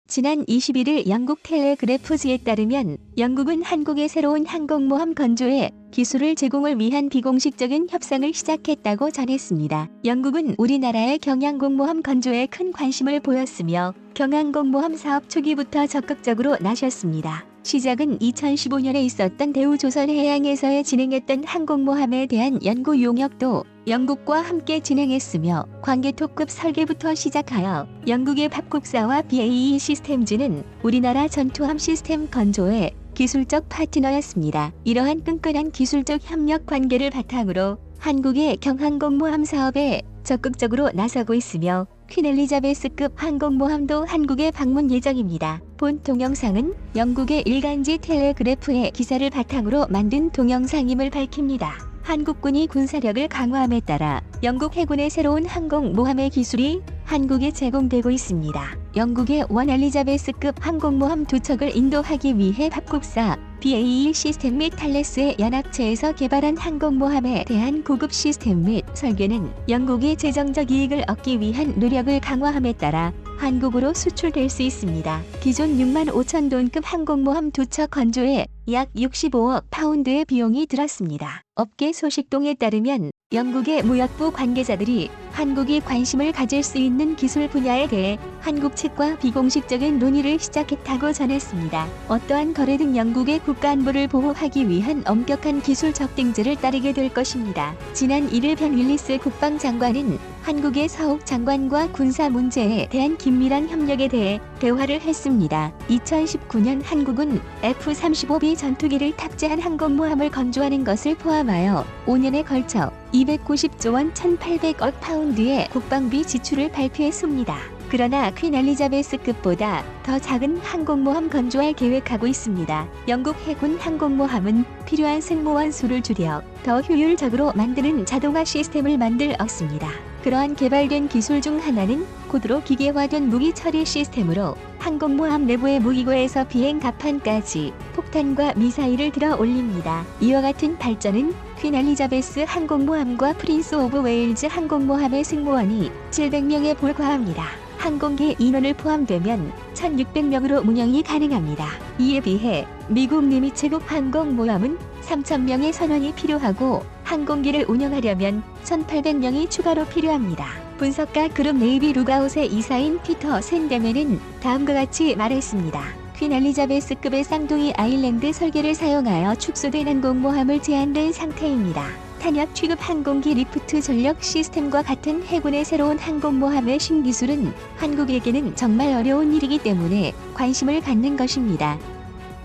지난 21일 영국 텔레그래프지에 따르면 영국은 한국의 새로운 항공모함 건조에 기술을 제공을 위한 비공식적인 협상을 시작했다고 전했습니다. 영국은 우리나라의 경항공모함 건조에 큰 관심을 보였으며 경항공모함 사업 초기부터 적극적으로 나섰습니다. 시작은 2015년에 있었던 대우조선해양에서의 진행했던 항공모함에 대한 연구 용역도 영국과 함께 진행했으며 관계토급 설계부터 시작하여 영국의 팝국사와 BAE 시스템즈는 우리나라 전투함 시스템 건조의 기술적 파트너였습니다. 이러한 끈끈한 기술적 협력 관계를 바탕으로 한국의 경항공모함 사업에 적극적으로 나서고 있으며 퀸 엘리자베스급 항공모함도 한국에 방문 예정입니다. 본 동영상은 영국의 일간지 텔레그래프의 기사를 바탕으로 만든 동영상임을 밝힙니다. 한국군이 군사력을 강화함에 따라 영국 해군의 새로운 항공모함의 기술이 한국에 제공되고 있습니다. 영국의 원 엘리자베스급 항공모함 2척을 인도하기 위해 팝국사 BAE 시스템 및 탈레스의 연합체에서 개발한 항공모함에 대한 고급 시스템 및 설계는 영국이 재정적 이익을 얻기 위한 노력을 강화함에 따라 한국으로 수출될 수 있습니다. 기존 6만 5천 톤급 항공모함 2척 건조에 약 65억 파운드의 비용이 들었습니다. 업계 소식통에 따르면 영국의 무역부 관계자들이 한국이 관심을 가질 수 있는 기술 분야에 대해 한국 측과 비공식적인 논의를 시작했다고 전했습니다. 어떠한 거래든 영국의 국가 안보를 보호하기 위한 엄격한 기술적 등제를 따르게 될 것입니다. 지난 1일 벤 윌리스 국방장관은 한국의 서욱 장관과 군사 문제에 대한 긴밀한 협력에 대해 대화를 했습니다. 2019년 한국은 F-35B 전투기를 탑재한 항공모함을 건조하는 것을 포함하여 5년에 걸쳐 290조 원 1,800억 파운드의 국방비 지출을 발표했습니다. 그러나 퀸 엘리자베스급보다 더 작은 항공모함 건조할 계획하고 있습니다. 영국 해군 항공모함은 필요한 승무원 수를 줄여 더 효율적으로 만드는 자동화 시스템을 만들었습니다. 그러한 개발된 기술 중 하나는 고도로 기계화된 무기 처리 시스템으로 항공모함 내부의 무기고에서 비행 갑판까지 폭탄과 미사일을 들어 올립니다. 이와 같은 발전은 퀸 엘리자베스 항공모함과 프린스 오브 웨일즈 항공모함의 승무원이 700명에 불과합니다. 항공기 인원을 포함되면 1,600명으로 운영이 가능합니다. 이에 비해 미국 니미츠급 항공모함은 3,000명의 선원이 필요하고 항공기를 운영하려면 1,800명이 추가로 필요합니다. 분석가 그룹 네이비 룩아웃의 이사인 피터 샌데맨은 다음과 같이 말했습니다. 퀸 엘리자베스급의 쌍둥이 아일랜드 설계를 사용하여 축소된 항공모함을 제한된 상태입니다. 탄약 취급 항공기 리프트 전력 시스템과 같은 해군의 새로운 항공모함의 신기술은 한국에게는 정말 어려운 일이기 때문에 관심을 갖는 것입니다.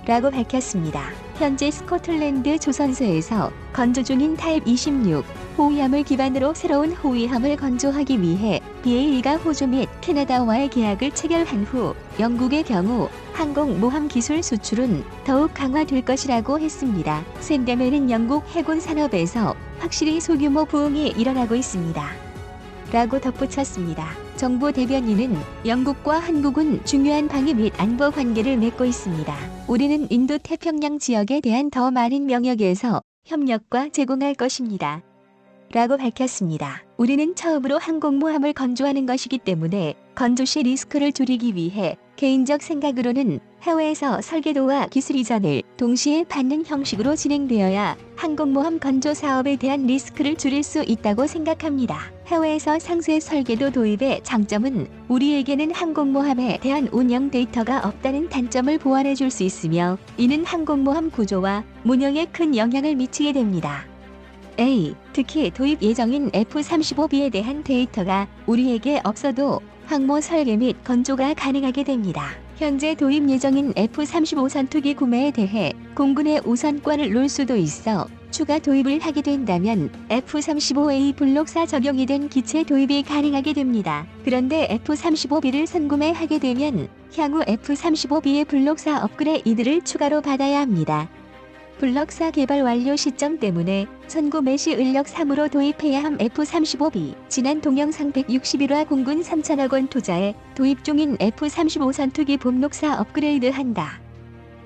라고 밝혔습니다. 현재 스코틀랜드 조선소에서 건조 중인 타입 26 호위함을 기반으로 새로운 호위함을 건조하기 위해 BAE가 호주 및 캐나다와의 계약을 체결한 후 영국의 경우 항공모함 기술 수출은 더욱 강화될 것이라고 했습니다. 샌데맨은 영국 해군 산업에서 확실히 소규모 부흥이 일어나고 있습니다. 라고 덧붙였습니다. 정부 대변인은 영국과 한국은 중요한 방위 및 안보 관계를 맺고 있습니다. 우리는 인도 태평양 지역에 대한 더 많은 영역에서 협력과 제공할 것입니다. 라고 밝혔습니다. 우리는 처음으로 항공모함을 건조하는 것이기 때문에 건조 시 리스크를 줄이기 위해 개인적 생각으로는 해외에서 설계도와 기술 이전을 동시에 받는 형식으로 진행되어야 항공모함 건조 사업에 대한 리스크를 줄일 수 있다고 생각합니다. 해외에서 상세 설계도 도입의 장점은 우리에게는 항공모함에 대한 운영 데이터가 없다는 단점을 보완해 줄 수 있으며 이는 항공모함 구조와 운영에 큰 영향을 미치게 됩니다. 특히 도입 예정인 F-35B에 대한 데이터가 우리에게 없어도 항모 설계 및 건조가 가능하게 됩니다. 현재 도입 예정인 F-35 전투기 구매에 대해 공군의 우선권을 놓을 수도 있어 추가 도입을 하게 된다면 F-35A 블록4 적용이 된 기체 도입이 가능하게 됩니다. 그런데 F-35B를 선구매하게 되면 향후 F-35B의 블록4 업그레이드를 추가로 받아야 합니다. 블록4 개발 완료 시점 때문에 선구매 시 을력 3으로 도입해야 함 F-35B. 지난 동영상 161화 공군 3천억 원 투자에 도입 중인 F-35 전투기 본록4 업그레이드 한다.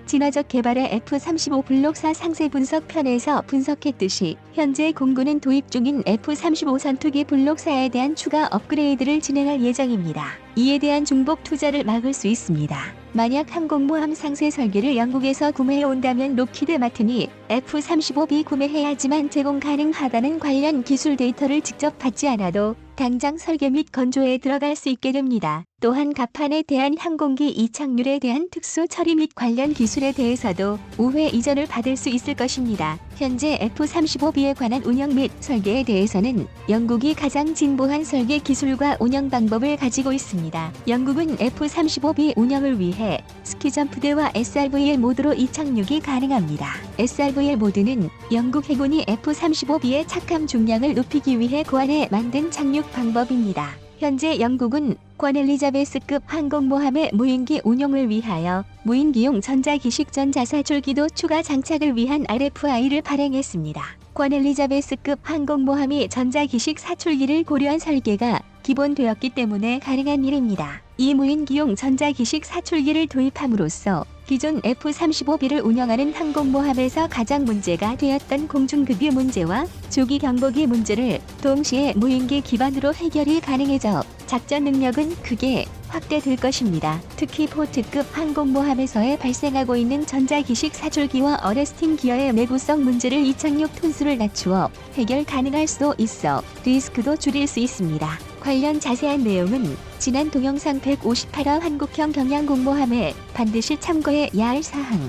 진화적 개발의 F-35 블록4 상세 분석 편에서 분석했듯이 현재 공군은 도입 중인 F-35 전투기 블록4에 대한 추가 업그레이드를 진행할 예정입니다. 이에 대한 중복 투자를 막을 수 있습니다. 만약 항공모함 상세 설계를 영국에서 구매해 온다면 록히드 마틴이 F-35B 구매해야지만 제공 가능하다는 관련 기술 데이터를 직접 받지 않아도 당장 설계 및 건조에 들어갈 수 있게 됩니다. 또한 갑판에 대한 항공기 이착률에 대한 특수 처리 및 관련 기술에 대해서도 우회 이전을 받을 수 있을 것입니다. 현재 F-35B에 관한 운영 및 설계에 대해서는 영국이 가장 진보한 설계 기술과 운영 방법을 가지고 있습니다. 영국은 F-35B 운영을 위해 스키점프대와 SRVL 모드로 이착륙이 가능합니다. SRVL 모드는 영국 해군이 F-35B의 착함 중량을 높이기 위해 고안해 만든 착륙 방법입니다. 현재 영국은 권 엘리자베스급 항공모함의 무인기 운용을 위하여 무인기용 전자기식 전자사출기도 추가 장착을 위한 RFI를 발행했습니다. 권 엘리자베스급 항공모함이 전자기식 사출기를 고려한 설계가 기본되었기 때문에 가능한 일입니다. 이 무인기용 전자기식 사출기를 도입함으로써 기존 F-35B를 운영하는 항공모함에서 가장 문제가 되었던 공중급유 문제와 조기 경보기 문제를 동시에 무인기 기반으로 해결이 가능해져 작전 능력은 크게 확대될 것입니다. 특히 포트급 항공모함에서의 발생하고 있는 전자기식 사출기와 어레스팅 기어의 내구성 문제를 이착륙 톤수를 낮추어 해결 가능할 수 있어 리스크도 줄일 수 있습니다. 관련 자세한 내용은 지난 동영상 158화 한국형 경량공모함에 반드시 참고해야 할 사항.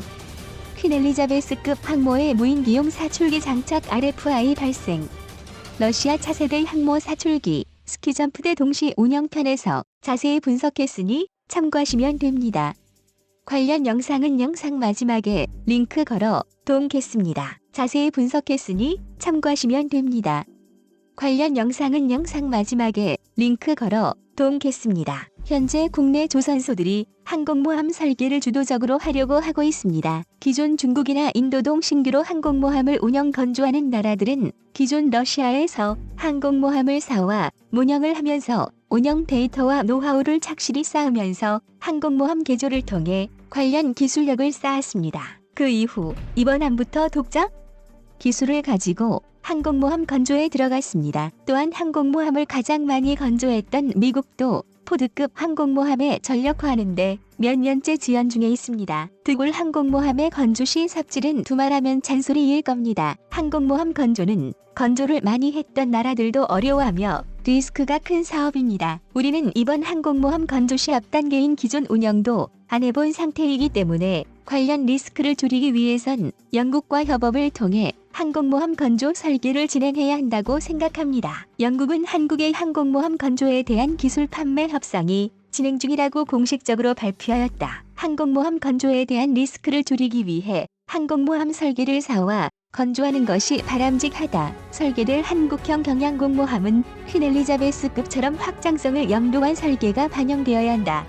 퀸 엘리자베스급 항모의 무인기용 사출기 장착 RFI 발생. 러시아 차세대 항모 사출기 스키점프대 동시 운영편에서 자세히 분석했으니 참고하시면 됩니다. 관련 영상은 영상 마지막에 링크 걸어 동겠습니다. 자세히 분석했으니 참고하시면 됩니다. 관련 영상은 영상 마지막에 링크 걸어 동겠습니다. 현재 국내 조선소들이 항공모함 설계를 주도적으로 하려고 하고 있습니다. 기존 중국이나 인도 등 신규로 항공모함을 운영 건조하는 나라들은 기존 러시아에서 항공모함을 사와 운영을 하면서 운영 데이터와 노하우를 착실히 쌓으면서 항공모함 개조를 통해 관련 기술력을 쌓았습니다. 그 이후 이번 함부터 독자 기술을 가지고 항공모함 건조에 들어갔습니다. 또한 항공모함을 가장 많이 건조했던 미국도 포드급 항공모함에 전력화하는데 몇 년째 지연 중에 있습니다. 드골 항공모함의 건조 시 삽질은 두말하면 잔소리일 겁니다. 항공모함 건조는 건조를 많이 했던 나라들도 어려워하며 리스크가 큰 사업입니다. 우리는 이번 항공모함 건조 시 앞단계인 기존 운영도 안 해본 상태이기 때문에 관련 리스크를 줄이기 위해선 영국과 협업을 통해 항공모함 건조 설계를 진행해야 한다고 생각합니다. 영국은 한국의 항공모함 건조에 대한 기술 판매 협상이 진행 중이라고 공식적으로 발표하였다. 항공모함 건조에 대한 리스크를 줄이기 위해 항공모함 설계를 사와 건조하는 것이 바람직하다. 설계될 한국형 경량공모함은 퀸 엘리자베스급처럼 확장성을 염두한 설계가 반영되어야 한다.